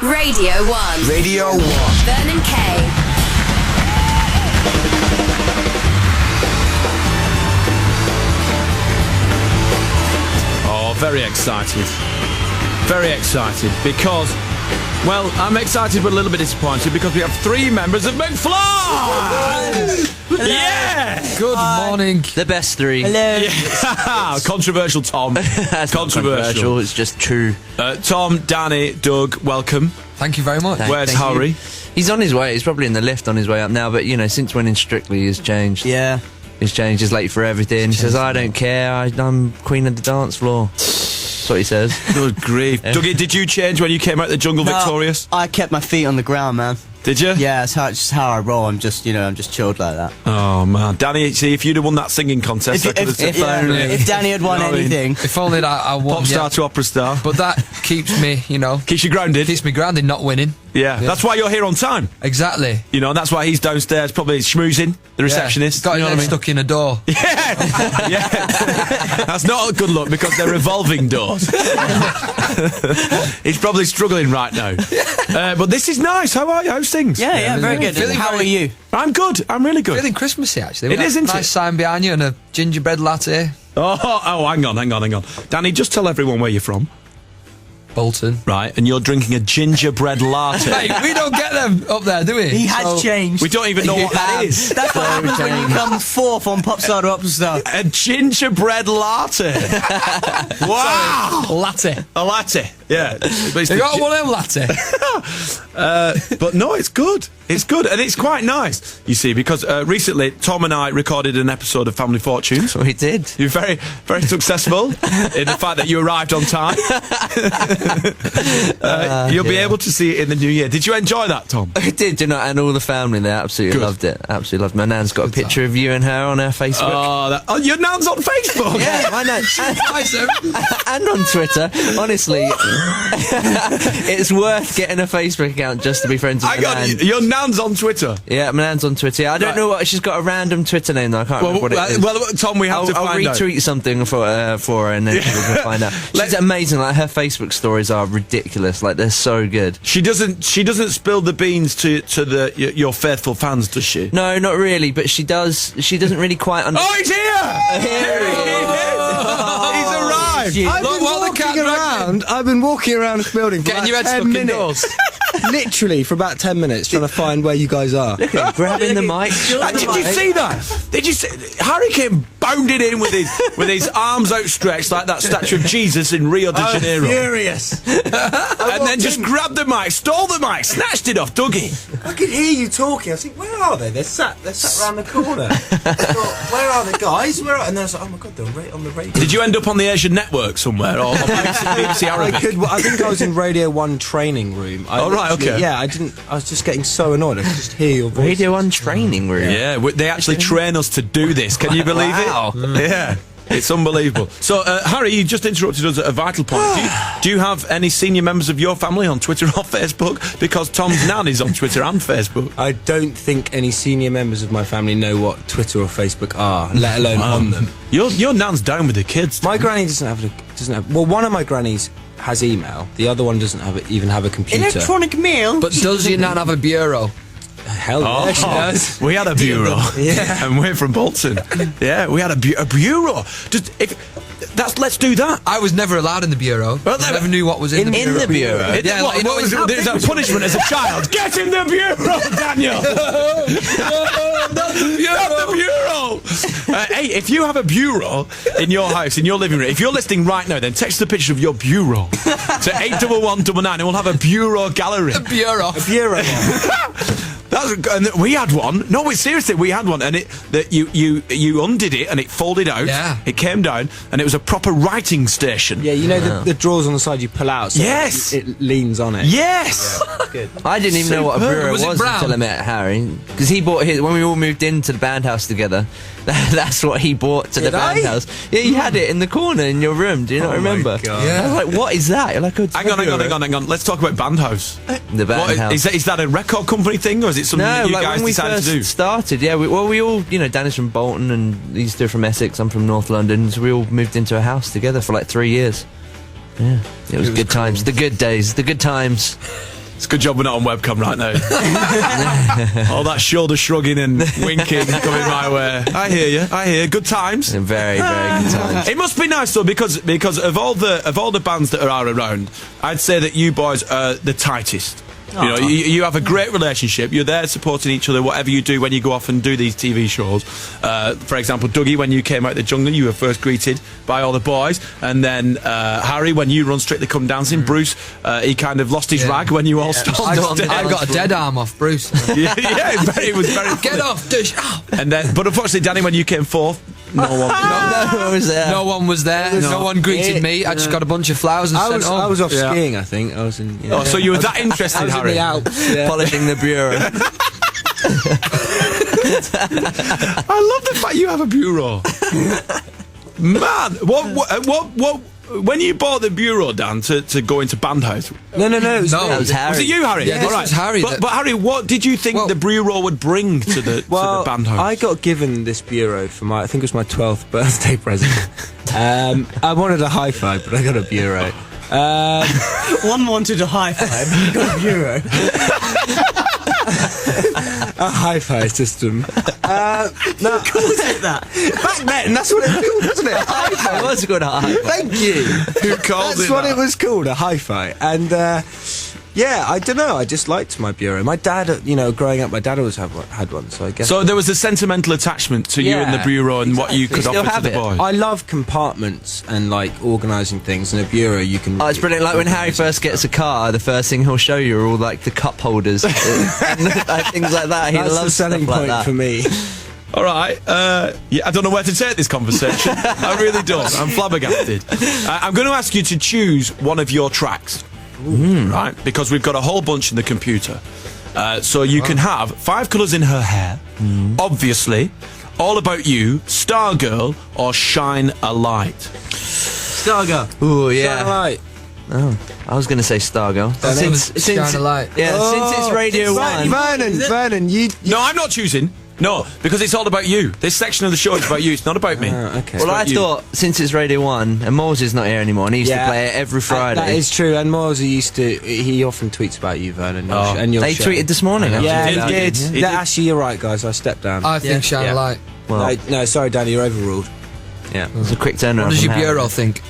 Radio 1. Radio 1. Vernon Kay. Oh, very excited. Very excited because, well, I'm excited but a little bit disappointed because we have 3 members of McFly! Yeah! Good morning. The best 3. Hello. Yeah. Controversial, Tom. That's Controversial. It's just true. Tom, Danny, Doug, welcome. Thank you very much. Where's thank Harry? you. He's on his way. He's probably in the lift on his way up now, but, you know, since winning Strictly, he's changed. Yeah. He's changed. He's late for everything. He says, I don't care. I'm queen of the dance floor. That's what he says. Good grief. Dougie, did you change when you came out of the jungle victorious? I kept my feet on the ground, man. Did you? Yeah, that's just how I roll. I'm just chilled like that. Oh, man. Danny, see, if you'd have won that singing contest, If Danny had won anything. If only that I won. Pop star to opera star. But that keeps me, Keeps you grounded. Keeps me grounded, not winning. Yeah, that's why you're here on time. Exactly. You know, that's why he's downstairs, probably schmoozing, the receptionist. Got you know his what I head mean? stuck in a door. Yeah! Yeah. That's not a good look because they're revolving doors. He's probably struggling right now. But this is nice. How are you? How's things? Yeah, very good. Feeling How very- are you? I'm good. I'm really good. Feeling Christmassy, actually. It is, isn't it? Nice sign behind you and a gingerbread latte. Oh, hang on. Danny, just tell everyone where you're from. Bolton. Right, and you're drinking a gingerbread latte. Hey, we don't get them up there, do we? He has changed. We don't even know what that is. That's what happens when you come 4th on Popstar to Opstar. A gingerbread latte. Wow. Latte. A latte. Yeah. You got one of them latte? But no, it's good. It's good, and it's quite nice, you see, because recently Tom and I recorded an episode of Family Fortunes. We did. You're very, very successful in the fact that you arrived on time. You'll be able to see it in the new year. Did you enjoy that, Tom? I did, and all the family, they absolutely Good. loved it. Absolutely loved it. My nan's got a picture of you and her on her Facebook. Oh, your nan's on Facebook? Yeah, my nan. And on Twitter. Honestly, it's worth getting a Facebook account just to be friends with my nan. Your nan's on Twitter? Yeah, my nan's on Twitter. I don't know what... She's got a random Twitter name, though. I can't remember what it is. Well, Tom, we have to I'll find out. retweet something for her and then we can find out. She's amazing. Like, her Facebook stories are ridiculous. Like, they're so good. She doesn't spill the beans to your faithful fans, does she? No, not really, but she does. She doesn't really quite understand. Oh, he's here! Here he is. He's arrived! I've been walking around this building for Getting your about head 10 stuck minutes. indoors. Literally for about 10 minutes trying to find where you guys are. Grabbing the mic. Did you see that? Did you see? Harry came bounding in with his arms outstretched like that statue of Jesus in Rio de Janeiro. Furious. And then just grabbed the mic, stole the mic, snatched it off Dougie. I could hear you talking. I was like, where are they? They're sat around the corner. I thought, where are the guys? And I was like, oh my god, they're right on the radio. Did you end up on the Asian network somewhere or on BBC Arabic? I think I was in Radio 1 training room. Okay. Yeah, I was just getting so annoyed. I could just hear your voice. Radio 1 training room. Yeah, they actually train us to do this. Can you believe it? Yeah. It's unbelievable. So, Harry, you just interrupted us at a vital point. Do you have any senior members of your family on Twitter or Facebook? Because Tom's nan is on Twitter and Facebook. I don't think any senior members of my family know what Twitter or Facebook are, let alone on them. Your nan's down with the kids. My granny doesn't have. Well, one of my grannies has email. The other one doesn't even have a computer. Electronic mail? But does your nan have a bureau? Hell yeah, she does. We had a bureau. Yeah. And we're from Bolton. Yeah, we had a bureau. Let's do that. I was never allowed in the bureau. Well, I never knew what was in the bureau. Yeah, What, like, there's a punishment as a child. Get in the bureau, Daniel. Not the bureau. Hey, if you have a bureau in your house, in your living room, if you're listening right now, then text the picture of your bureau to 81199 and we'll have a bureau gallery. A bureau. And we had one. No, seriously, we had one, and you undid it, and it folded out. Yeah. It came down, and it was a proper writing station. Yeah, you know the drawers on the side you pull out. So Yes. it leans on it. Yes. Good. I didn't even know what a Superb. bureau Was it was brown? until I met Harry. Because he bought his... When we all moved into the band house together, that's what he bought to the band house. Yeah, you had it in the corner in your room. Do you not remember? God. Yeah. I was like, what is that? You're like, Hang on. Let's talk about Bandhouse. The band house. Is that a record company thing, or is it something that you guys when we decided first to do? started, yeah, we all, Danny's from Bolton and these two are from Essex, I'm from North London, so we all moved into a house together for like 3 years. Yeah, it was good times, the good days, the good times. It's a good job we're not on webcam right now. All that shoulder shrugging and winking coming my way. I hear you. I hear. Good times. Very, very good times. It must be nice though, because of all the bands that are around, I'd say that you boys are the tightest. You know, you have a great relationship. You're there supporting each other, whatever you do when you go off and do these TV shows. For example, Dougie, when you came out of the jungle, you were first greeted by all the boys. And then Harry, when you run Strictly Come Dancing, Bruce, he kind of lost his rag when you all stopped. I got a dead arm off Bruce. It was very Get off, dish. And then, but unfortunately, Danny, when you came fourth, no one was there. No one was there. No one greeted me. I just got a bunch of flowers and sent home. I was off skiing, I think. I was in. Oh, so you were that interested, Harry? In the Alps, Polishing the bureau. I love the fact you have a bureau. Man, what? When you bought the bureau, Dan, to go into Bandhouse, No. That was Harry. was it you, Harry? Yeah, this was Harry. But Harry, what did you think the bureau would bring to the Bandhouse? I got given this bureau for I think it was my 12th birthday present. I wanted a hi-fi, but I got a bureau. One wanted a high five, you got a bureau. A hi-fi system. No, Was it that? back then, that's what it was called, wasn't it? A hi-fi. It was a good high. Thank you. Who called That's what it was called, a hi-fi. And yeah, I don't know. I just liked my bureau. My dad, growing up, my dad always had one. So I guess. So there was a sentimental attachment to you and the bureau and what you could still offer to have the it? boys. I love compartments and like organising things. In a bureau, you can. Oh, it's brilliant. Like when Harry first gets a car, the first thing he'll show you are all like the cup holders and things like that. He That's the loves selling stuff like point that. for me. All right. I don't know where to take this conversation. I really don't. I'm flabbergasted. I'm going to ask you to choose one of your tracks. Right? Because we've got a whole bunch in the computer. So you can have 5 Colours in Her Hair, obviously, All About You, Stargirl, or Shine a Light. Stargirl. Ooh, yeah. Shine a light. Oh, I was going to say Stargirl. Shine a light. Yeah, since it's Radio 1. Vernon, you. No, I'm not choosing. No, because it's all about you. This section of the show is about you. It's not about me. Okay. Well, I thought since it's Radio 1, and Moles is not here anymore, and he used to play it every Friday. That is true. And Moles, he often tweets about you, Vernon. And your They show. tweeted this morning. Yeah, He he did. did. Actually, you're right, guys. I stepped down. I think Shine a light. Well, No, sorry, Danny, you're overruled. yeah, it was a quick turnaround. What does your from Harry. bureau think?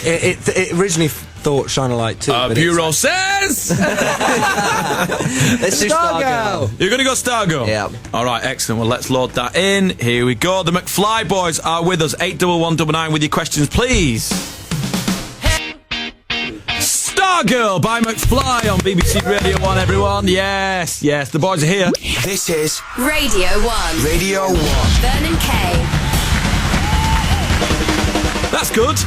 It originally thought Shine a Light too. but Bureau says Let's do Stargirl. you're going to go Stargirl. Yeah. All right, excellent. Well, let's load that in. Here we go. The McFly boys are with us. 81199 with your questions, please. Stargirl by McFly on BBC Radio 1, everyone. Yes, the boys are here. This is Radio 1. Radio 1. Vernon Kay. That's good.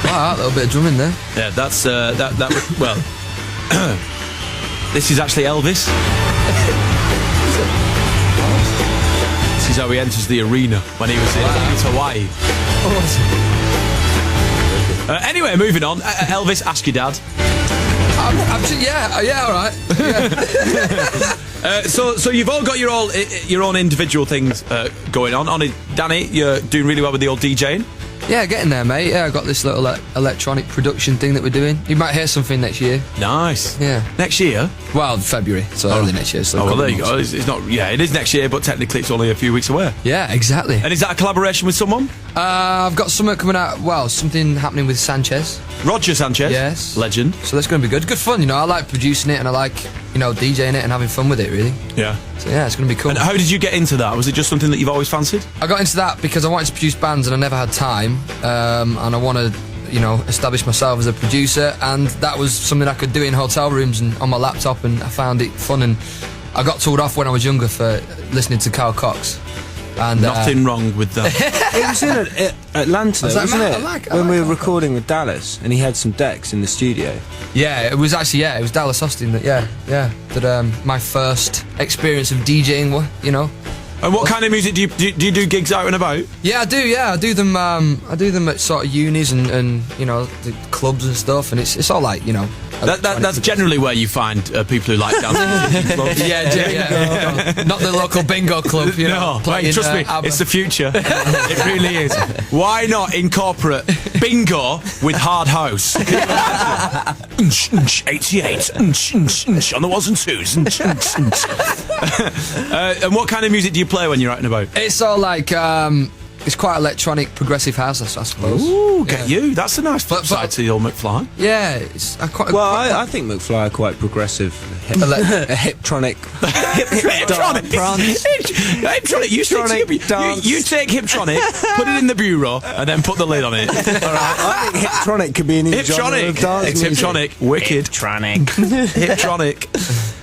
Wow, a little bit of drumming there. Yeah, that's well. This is actually Elvis. This is how he enters the arena when he was in Hawaii. Anyway, moving on. Elvis, ask your dad. All right. So you've all got your own individual things going on. Danny, you're doing really well with the old DJing. Yeah, getting there, mate. Yeah, I got this little electronic production thing that we're doing. You might hear something next year. Nice. Yeah. Next year? Well, February, so early next year. So Oh, well, there you go. It's not. Yeah, it is next year, but technically it's only a few weeks away. Yeah, exactly. And is that a collaboration with someone? I've got something coming out. Well, something happening with Sanchez. Roger Sanchez. Yes. Legend. So that's going to be good. Good fun, I like producing it and I like, DJing it and having fun with it, really. Yeah. So yeah, it's going to be cool. And how did you get into that? Was it just something that you've always fancied? I got into that because I wanted to produce bands and I never had time. And I want to, establish myself as a producer. And that was something I could do in hotel rooms and on my laptop. And I found it fun. And I got told off when I was younger for listening to Carl Cox. And Nothing wrong with that. It was in Atlanta, I was like, wasn't man, it? I like when we were that. recording with Dallas, and he had some decks in the studio. Yeah, it was actually, it was Dallas Austin that, that my first experience of DJing, And what kind of music do you do gigs out and about? Yeah, I do. Yeah, I do them. I do them at sort of unis and the clubs and stuff. And it's all like That's generally where you find people who like dancing. Yeah. Not the local bingo club, you know. No, hey, trust me, it's the future. It really is. Why not incorporate bingo with hard house? 88 on the ones and twos. And what kind of music do you play when you're out and about? It's all like, it's quite electronic, progressive house, I suppose. Ooh, get you. That's a nice flip side to the old McFly. Yeah, it's I think McFly are quite progressive. Hiptronic. Hiptronic. You take Hiptronic, put it in the bureau, and then put the lid on it. All right. I think Hiptronic could be a new genre of dance It's music. Hiptronic. Wicked. Hiptronic.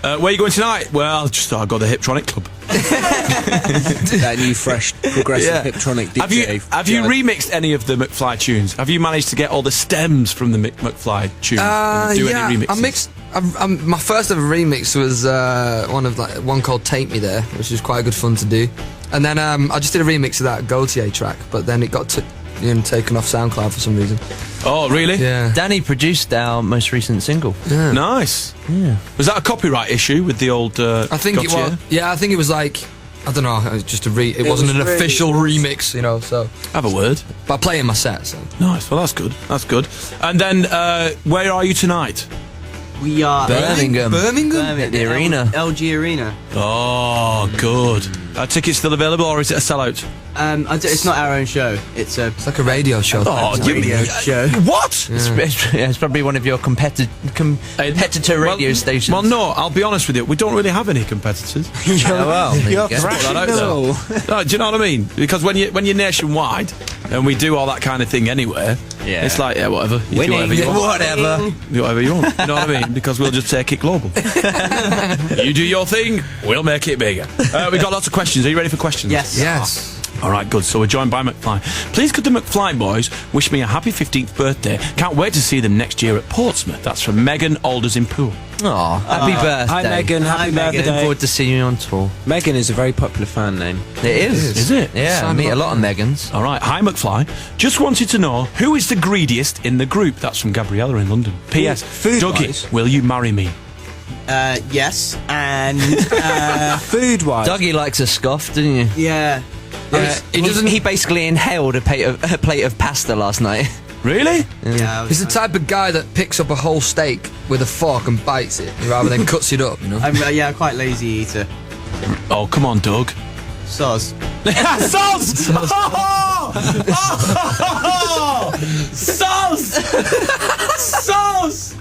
Where are you going tonight? Well, just thought I'd go to the Hiptronic Club. That new, fresh, progressive Hiptronic DJ. Have you remixed any of the McFly tunes? Have you managed to get all the stems from the McFly tunes? And do any remixes? I mixed. My first ever remix was one called "Take Me There," which was quite good fun to do. And then I just did a remix of that Gaultier track, but then it got taken off SoundCloud for some reason. Oh, really? Yeah. Danny produced our most recent single. Yeah. Nice. Yeah. Was that a copyright issue with the old? I think Gaultier? it was. Yeah, I think it was like. I don't know. It was just it wasn't an official remix, you know. So have a word. But I play in my set. So nice. Well, that's good. That's good. And then, where are you tonight? We are Birmingham. Birmingham? The arena. LG Arena. Oh, good. Are tickets still available, or is it a sellout? It's not our own show. It's like a radio show. Oh, radio show. What? It's probably one of your competitor radio stations. Well, no, I'll be honest with you. We don't really have any competitors. Well, Do you know what I mean? Because when you're nationwide and we do all that kind of thing anywhere, it's like whatever. You do whatever you want. Do whatever you want. You know what I mean? Because we'll just take it global. You do your thing, we'll make it bigger. We've got lots of questions. Are you ready for questions? Yes. All right, good. So we're joined by McFly. Please could the McFly boys wish me a happy 15th birthday. Can't wait to see them next year at Portsmouth. That's from Megan Alders in Poole. Oh, happy birthday. Hi, Megan. Happy birthday. Looking forward to seeing you on tour. Megan is a very popular fan name. It is. Is it? Yeah, I meet a lot of Megans. All right. Hi, McFly. Just wanted to know who is the greediest in the group. That's from Gabriella in London. P.S. Dougie, will you marry me? Yes. And Food-wise. Dougie likes a scoff, didn't you? yeah. He basically inhaled a plate of pasta last night. Really? Yeah. He's the type of guy that picks up a whole steak with a fork and bites it rather than cuts it up, you know? I'm quite lazy eater. Oh, come on, Doug. Soz. Soz! Soz! Soz!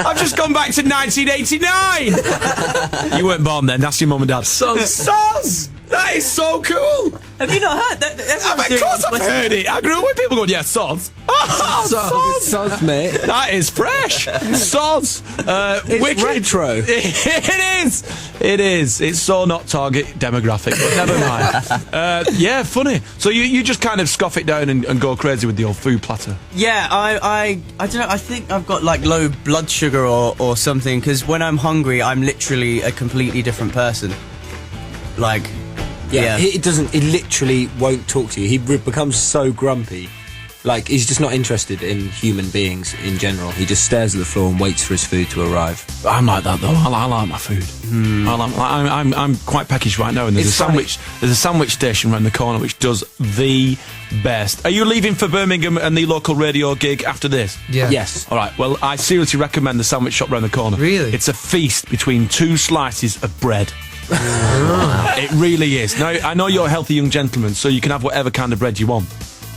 I've just gone back to 1989! You weren't born then, that's your mum and dad. Soz! That is so cool! Have you not heard that? Of course I've heard it. I grew up with people going, yeah, soz. Oh, Soz, mate. That is fresh. Soz. It's wicked. retro. It is. It is. It's so not target demographic, but never mind. Yeah, funny. So you just kind of scoff it down and go crazy with the old food platter. Yeah, I don't know. I think I've got like low blood sugar or something, because when I'm hungry, I'm literally a completely different person. Like... Yeah, he literally won't talk to you. He becomes so grumpy. Like, he's just not interested in human beings in general. He just stares at the floor and waits for his food to arrive. I'm like that though. I like my food. I'm quite peckish right now, and there's a sandwich station around the corner which does the best. Are you leaving for Birmingham and the local radio gig after this? Yeah. Yes. All right. Well, I seriously recommend the sandwich shop around the corner. Really? It's a feast between two slices of bread. It really is. Now, I know you're a healthy young gentleman, so you can have whatever kind of bread you want.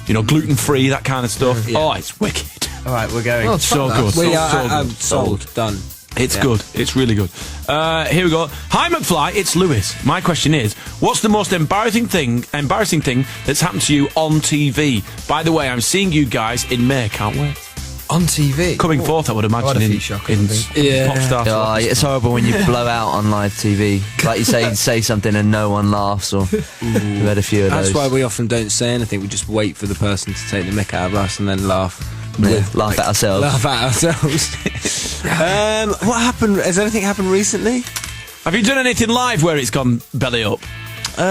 You know, gluten-free, that kind of stuff. Yeah. Oh, it's wicked. All right, we're going. Oh, So good. We So are good. sold. Done. It's good. It's really good. Here we go. Hi, McFly. It's Lewis. My question is, what's the most embarrassing thing that's happened to you on TV? By the way, I'm seeing you guys in May. Can't wait. On TV? Coming forth, I would imagine, What a in few shockers, I think. pop stars. Oh, it's horrible when you blow out on live TV. Like you say something and no one laughs, or we've had a few of those. That's why we often don't say anything. We just wait for the person to take the mick out of us and then laugh. Laugh at ourselves. Laugh at ourselves. What happened? Has anything happened recently? Have you done anything live where it's gone belly up? Do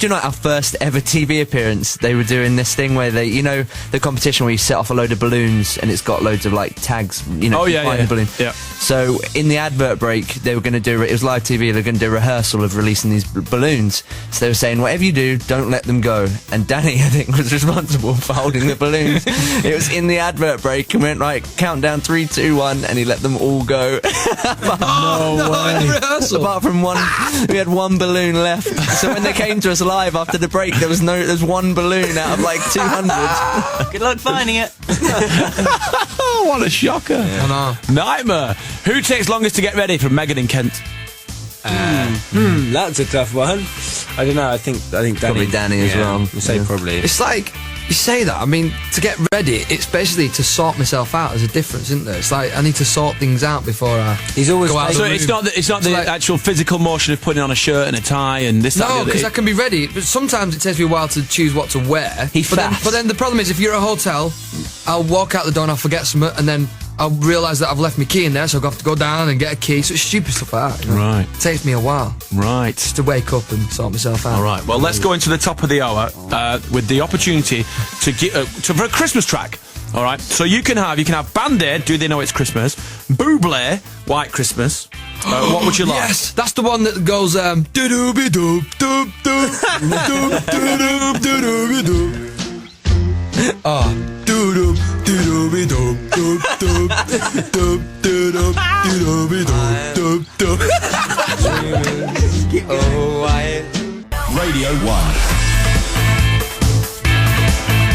you know our first ever TV appearance? They were doing this thing where they, you know, the competition where you set off a load of balloons and it's got loads of like tags. You know, the balloon. Yeah. So in the advert break, they were going to do. It was live TV. They were going to do a rehearsal of releasing these balloons. So they were saying, whatever you do, don't let them go. And Danny, I think, was responsible for holding the balloons. It was in the advert break and went right, countdown 3, 2, 1, and he let them all go. No way. Apart from one, we had one balloon left. So when they came to us live after the break, there's one balloon out of like 200. Good luck finding it. Oh, what a shocker. I know. Nightmare. Who takes longest to get ready from Megan in Kent? That's a tough one. I don't know. I think Danny. Probably Danny as well. I'll say probably. It's like, you say that, I mean, to get ready, it's basically to sort myself out. There's a difference, isn't there? It's like, I need to sort things out before I He's always go out So the it's room. not the like- actual physical motion of putting on a shirt and a tie and this, that, No, and the because other. I can be ready, but sometimes it takes me a while to choose what to wear. He but faffs. then the problem is, if you're at a hotel, I'll walk out the door and I'll forget something, and then I'll realise that I've left my key in there, so I'll have to go down and get a key. So it's stupid stuff like that. You know? Right. It takes me a while Right. just to wake up and sort myself out. All right. Well, let's go into the top of the hour with the opportunity to get for a Christmas track. All right. So you can have Band-Aid, Do They Know It's Christmas? Bublé, White Christmas. What would you like? Yes, that's the one that goes doo-doo-be-doo, doo-doo, doo-doo, doo-doo-be-doo. Doo-doo, doo-doo-be-doo, doo-doo, doo-doo, doo-doo-be-doo, doo-doo. Radio 1.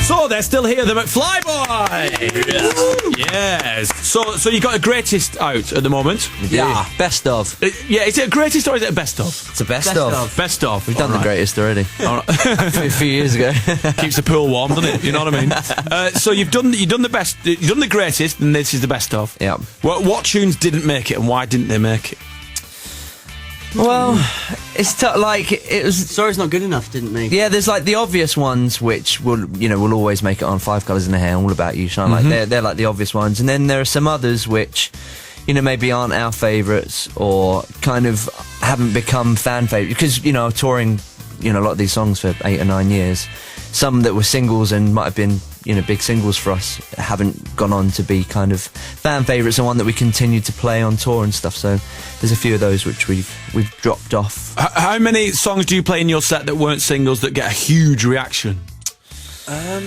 So they're still here, the McFly Boys. Yes. So you got a greatest out at the moment. Yeah, best of. Yeah, is it a greatest or is it a best of? It's a best of. Best of. We've done the greatest already. All right. A few years ago. Keeps the pool warm, doesn't it? You know what I mean? So you've done the best, you've done the greatest, and this is the best of. Yeah. What tunes didn't make it, and why didn't they make it? Well, it's like it was. Sorry's Not Good Enough didn't make it. Yeah, there's like the obvious ones which will always make it on. 5 Colours in the Hair, All About You, Shine. Like they're like the obvious ones, and then there are some others which, maybe aren't our favourites or kind of haven't become fan favourites because touring, a lot of these songs for 8 or 9 years. Some that were singles and might have been big singles for us haven't gone on to be kind of fan favourites and one that we continue to play on tour and stuff. So there's a few of those which we've dropped off. How many songs do you play in your set that weren't singles that get a huge reaction?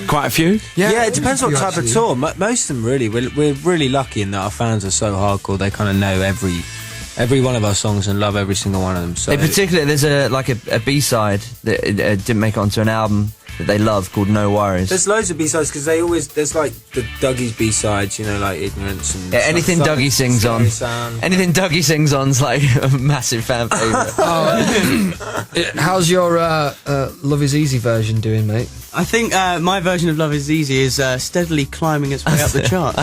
Quite a few. Yeah, it depends what few type actually. of tour. Most of them really. We're really lucky in that our fans are so hardcore. They kind of know every one of our songs and love every single one of them. So In particular, there's a B-side that didn't make it onto an album that they love called No Worries. there's loads of B-sides because there's like the Dougie's B-sides, like Ignorance and Anything stuff. Dougie sings Scary on. Sound. Anything Dougie sings on's like a massive fan favourite. How's your Love Is Easy version doing, mate? I think my version of Love Is Easy is steadily climbing its way up the chart.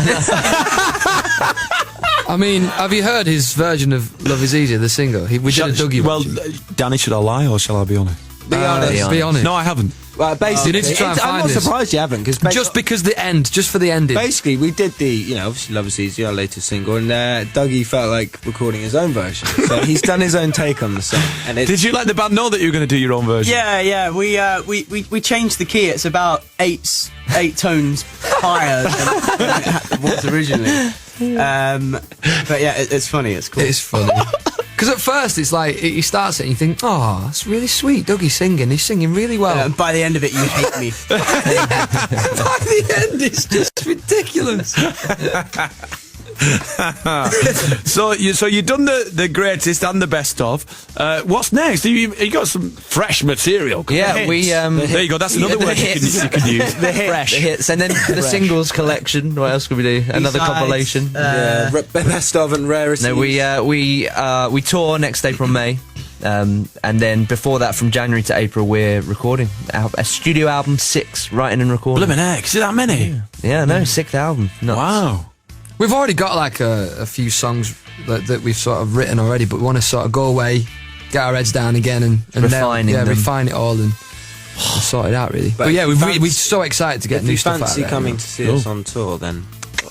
I mean, have you heard his version of Love Is Easy, the single? We did a Dougie Well, version. Danny, should I lie or shall I be honest? Be honest. Be honest. No, I haven't. Well, basically, You need to try and I'm find not this. surprised you haven't because Just because just for the ending. basically we did the obviously Love Is Easy, our latest single, and Dougie felt like recording his own version, so he's done his own take on the song. And it's, Did you let the band know that you were going to do your own version? Yeah. We changed the key. It's about eight tones higher than it was originally. But yeah, it's funny. It's cool. It's funny. Because at first it's like, he starts it and you think, oh, that's really sweet, Dougie's singing, he's singing really well. By the end of it, you hate me. By the end, it's just ridiculous. So you've done the greatest and the best of. What's next? You got some fresh material. Yeah, we There you go. That's another the word you hits. can use. The hits, and then the singles collection. What else could we do? Another B-sides, compilation. best of and rarest. No, we tour next April, May, and then before that, from January to April, we're recording a studio album, 6, writing and recording. Blimmin' heck, is it that many? Yeah, no, 6th album. Nuts. Wow. We've already got like a few songs that we've sort of written already, but we want to sort of go away, get our heads down again and Refining them. refine it all and sort it out really. But yeah, we're so excited to get If new you stuff out fancy there. coming to see us on tour, then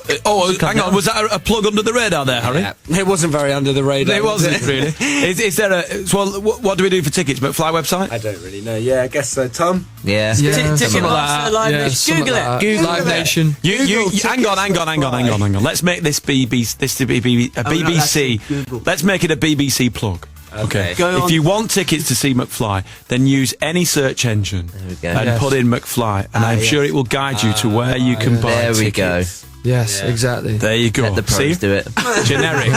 hang on. Was that a plug under the radar there, Harry? Yeah. It wasn't very under the radar. It wasn't really. Is there a? Well, what do we do for tickets? McFly website? I don't really know. Yeah, I guess so. Tom? Yeah. Ticketmaster, Live Nation. Google it. Google Live Nation. You hang on. Let's make this BBC. Google. Let's make it a BBC plug. Okay. Go If on. you want tickets to see McFly, then use any search engine we go. and Yes. put in McFly, and I'm sure it will guide you to where you can buy There we go. tickets. Yes, exactly. There you go. Let the pros See? do it. Generic.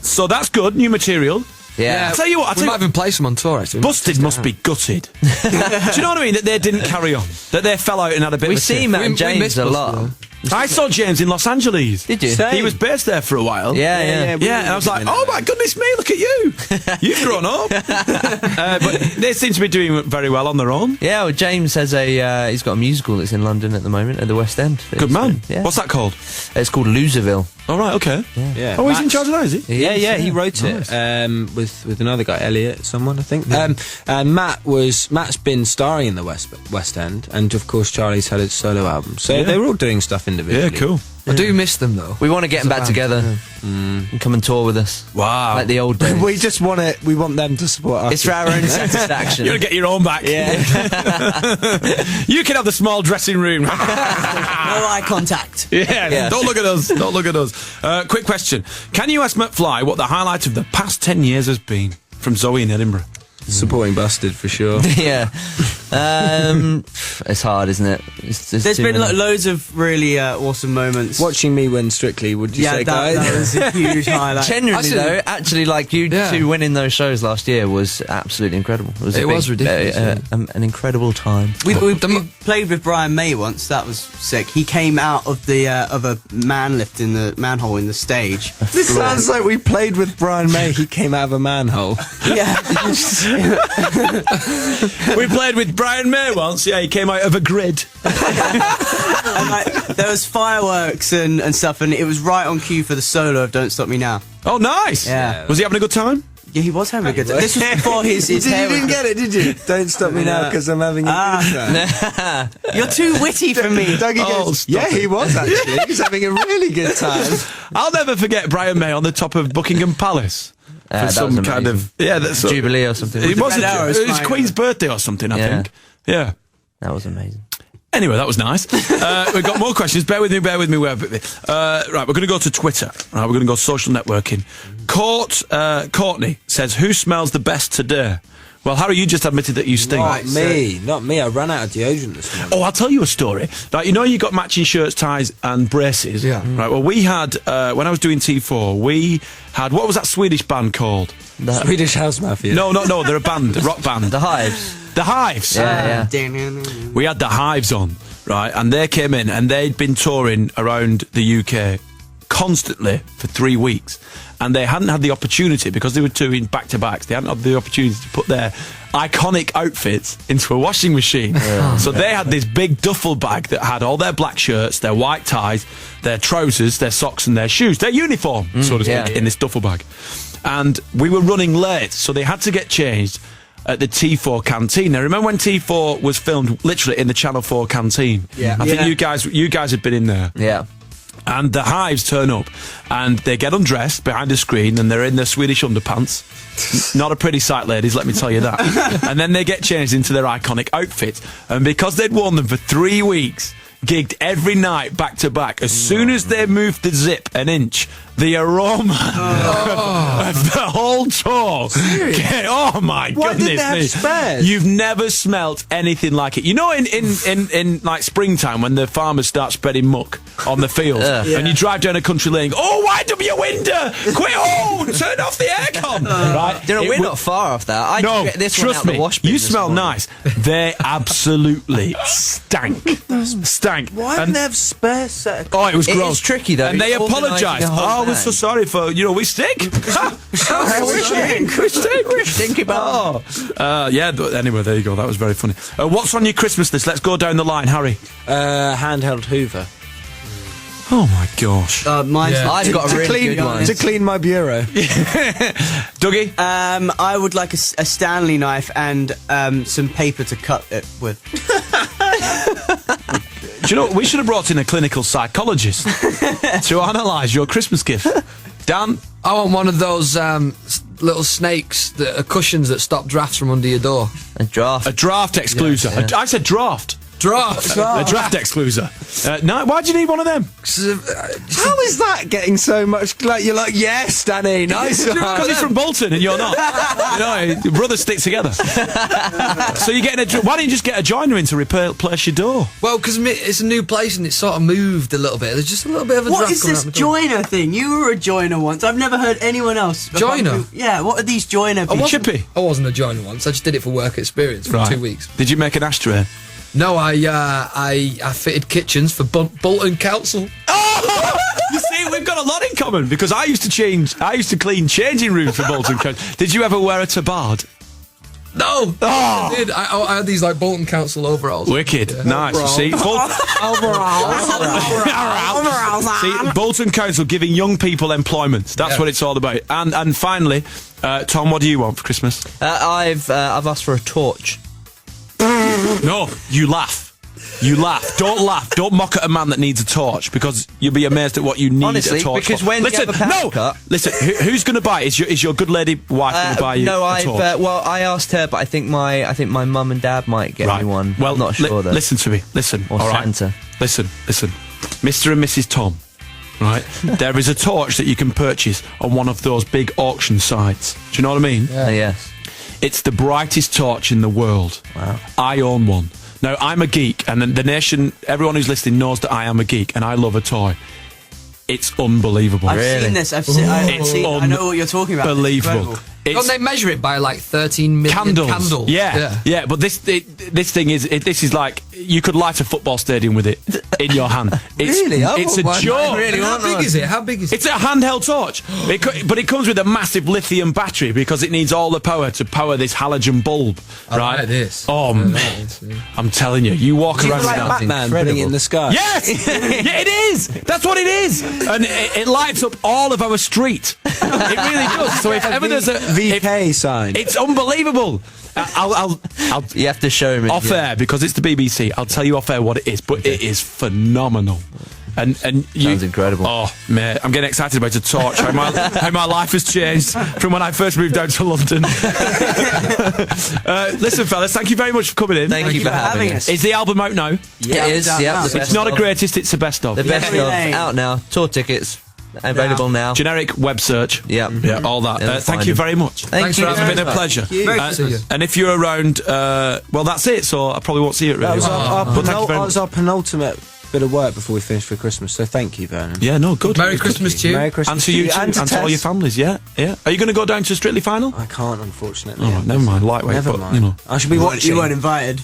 So that's good. New material. Yeah. I'll tell you what. We might even play some on tour, actually. Busted must be gutted. Do you know what I mean? That they didn't carry on. That they fell out and had a bit We of a see tiff. Matt and We James missed a Busted, lot. though. I saw James in Los Angeles. Did you? Same. He was based there for a while. Yeah. Yeah, and I was like, oh my goodness me, look at you. You've grown up. But they seem to be doing very well on their own. Yeah, well, James has he's got a musical that's in London at the moment at the West End. Good man. Yeah. What's that called? It's called Loserville. All right, okay. Yeah. Oh, he's in charge of that, is he? Yeah, he wrote it with another guy, Elliot, someone I think. Matt's been starring in the West End, and of course Charlie's had his solo album. So Yeah. they were all doing stuff Yeah, individually. cool. I do miss them, though. We want to get them back band, together and come and tour with us. Wow. Like the old days. We just want it. We want them to support us. It's for our own satisfaction. You're going to get your own back. Yeah. You can have the small dressing room. No eye contact. Yeah, don't look at us. Don't look at us. Quick question. Can you ask McFly what the highlight of the past 10 years has been? From Zoe in Edinburgh. Supporting Busted for sure. Yeah. It's hard, isn't it? There's been loads of really awesome moments. Watching me win Strictly, would you say, guys? that was a huge highlight. Generally, Actually- though, actually, like you Yeah. two winning those shows last year was absolutely incredible. It was ridiculous, an incredible time. We played with Brian May once. That was sick. He came out of the of a man lift in the manhole in the stage. This sounds like we played with Brian May. He came out of a manhole. Yeah. We played with Brian May once. Yeah, he came out of a grid. And like, there was fireworks and stuff, and it was right on cue for the solo of "Don't Stop Me Now." Oh, nice. Yeah. Was he having a good time? Yeah, he was having a good time. This was before his hair. You didn't get it, did you? Don't stop me now because I'm having a good time. You're too witty for me. Dougie Oh, goes, stop yeah, it. he was actually. He was having a really good time. I'll never forget Brian May on the top of Buckingham Palace. For That some was kind amazing. of... Yeah, that's... Jubilee or something. It was Red Arrows it was flying Queen's over. birthday or something, I Yeah. think. Yeah. That was amazing. Anyway, that was nice. We've got more questions. Bear with me. Right, we're going to go to Twitter. Right, we're going to go social networking. Courtney says, who smells the best today? Well, Harry, you just admitted that you stink. Not me. I ran out of deodorant this morning. Oh, I'll tell you a story. Like, you know, you got matching shirts, ties, and braces. Yeah. Right. Well, we had when I was doing T4, we had what was that Swedish band called? Swedish House Mafia. No, they're a band, a rock band. The Hives. The Hives. Yeah. We had the Hives on, right, and they came in and they'd been touring around the UK constantly for 3 weeks, and they hadn't had the opportunity because they were touring back to backs. They hadn't had the opportunity to put their iconic outfits into a washing machine. So they had this big duffel bag that had all their black shirts, their white ties, their trousers, their socks, and their shoes, their uniform, so to speak, in this duffel bag. And we were running late, so they had to get changed at the T4 canteen. Now, remember when T4 was filmed literally in the Channel 4 canteen? Yeah. I think Yeah. you guys had been in there. Yeah. And the Hives turn up, and they get undressed behind a screen, and they're in their Swedish underpants. Not a pretty sight, ladies, let me tell you that. And then they get changed into their iconic outfits. And because they'd worn them for 3 weeks, gigged every night back to back, as soon as they moved the zip an inch, the aroma of the whole tour. Oh my Why goodness did they have me. spares? You've never smelt anything like it. You know, in like springtime when the farmers start spreading muck on the fields, and you drive down a country lane, oh, wind up your window, quit home, turn off the aircon. Right? You know, It we're will- not far off that. I no, get this one trust out me, the wash bin you this smell morning. nice. They absolutely stank. Why And- didn't they have spare set? Oh, it was It gross. is tricky, though. And they It's organising apologised. a whole Oh, we're so band. sorry for, we stink. We stink. Stinky bum. Yeah, but anyway, there you go. That was very funny. What's on your Christmas list? Let's go down the line, Harry. Handheld Hoover. Oh my gosh. Mine's I've got a really good one. To clean my bureau. Dougie? I would like a Stanley knife and some paper to cut it with. Do you know what? We should have brought in a clinical psychologist to analyse your Christmas gift. Dan? I want one of those little snakes that are cushions that stop drafts from under your door. A draft. A draft excluser. Yeah, yeah. I said draft. Draft. A draft excluser. No, why do you need one of them? How is that getting so much? Like you're like, yes, Danny, nice one. Because he's from Bolton and you're not. Your brothers stick together. So you're getting why don't you just get a joiner in to replace your door? Well, because it's a new place and it's sort of moved a little bit. There's just a little bit of a What draft is coming this out the door. joiner thing? You were a joiner once. I've never heard anyone else. Joiner? Yeah, what are these joiner people? Chippy. I wasn't a joiner once. I just did it for work experience for 2 weeks. Did you make an ashtray? No, I fitted kitchens for Bolton Council. Oh! You see, we've got a lot in common because I used to clean changing rooms for Bolton Council. Did you ever wear a tabard? No, Oh. I did. I had these like Bolton Council overalls. Wicked. Yeah. Nice. You see? See, Bolton Council giving young people employment. That's what it's all about. And finally, Tom, what do you want for Christmas? I've asked for a torch. No, you laugh. You laugh. Don't laugh. Don't mock at a man that needs a torch because you'll be amazed at what you need Honestly, a torch because for. when you Listen, have a power cut- Listen, who's going to buy it? Is your good lady wife going to buy you No, a torch? well, I asked her, but I think my mum and dad might get me one. Well, not sure though. listen to me. Listen. Or all right? Santa. Listen. Mr. and Mrs. Tom. Right? There is a torch that you can purchase on one of those big auction sites. Do you know what I mean? Yes. It's the brightest torch in the world. Wow. I own one. Now, I'm a geek, and the nation, everyone who's listening knows that I am a geek, and I love a toy. It's unbelievable. I've seen this. I know what you're talking about. Unbelievable. Don't they measure it by like 13 million candles? Yeah. But this thing is like you could light a football stadium with it in your hand. It's, Really? It's a joke. How big is it? How big is it? It's a handheld torch, but it comes with a massive lithium battery because it needs all the power to power this halogen bulb. I right? like this. Oh man, I'm telling you, you walk around Like now. Batman putting it in the sky. Yes, yeah, it is. That's what it is, and it lights up all of our street. It really does. So if ever there's a VK sign. it's unbelievable. I'll You have to show me. off air because it's the BBC. I'll tell you off air what it is, but it is phenomenal. And you, Sounds incredible. Oh mate, I'm getting excited about a torch. How my life has changed from when I first moved down to London. Listen, fellas, thank you very much for coming in. Thank you for having us. Is the album out now? Yeah, it is. Yeah, the It's not a greatest, it's the best of. The best of Yeah. out now. Tour tickets available now. Generic web search. Yeah. Yeah, all that. Yeah, Thank find you them. very much. Thanks for It's having been a us. pleasure. Very good to see you. And if you're around, well, that's it. So I probably won't see you at That really. was our But thank you very that was much. our penultimate bit of work before we finished for Christmas. So thank you, Vernon. Yeah, no, good. Merry Christmas to you. Merry Christmas And to you too, and to and to all your Tess. families. Yeah. Are you going to go down to Strictly Final? I can't, unfortunately. Oh, right, never mind. Lightweight, Never but mind. you know. I should be watching. You weren't invited.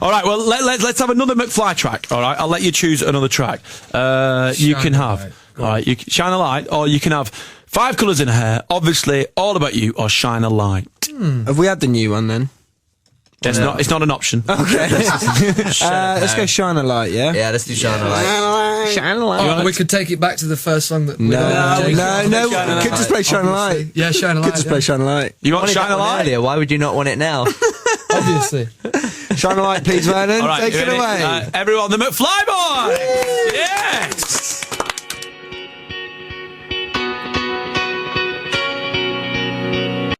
All right, well, let's have another McFly track. All right, I'll let you choose another track. You can have, Light. all right, you can shine a light, or you can have 5 colours in a hair. Obviously, all about you, or shine a light. Have we had the new one then? It's not an option. Okay. Let's go Shine a Light, yeah? Yeah, let's do Shine a Light. Shine a Light. Oh, we could take it back to the first song that. No, Shine a could just play Shine a Light. Yeah, Shine a Light. Could just play Shine a Light. You want Wanted shine that a one light? earlier. Why would you not want it now? Obviously. Shine a Light, please, Vernon. All right, Take you it ready? away. Everyone, the McFly boy. Yes.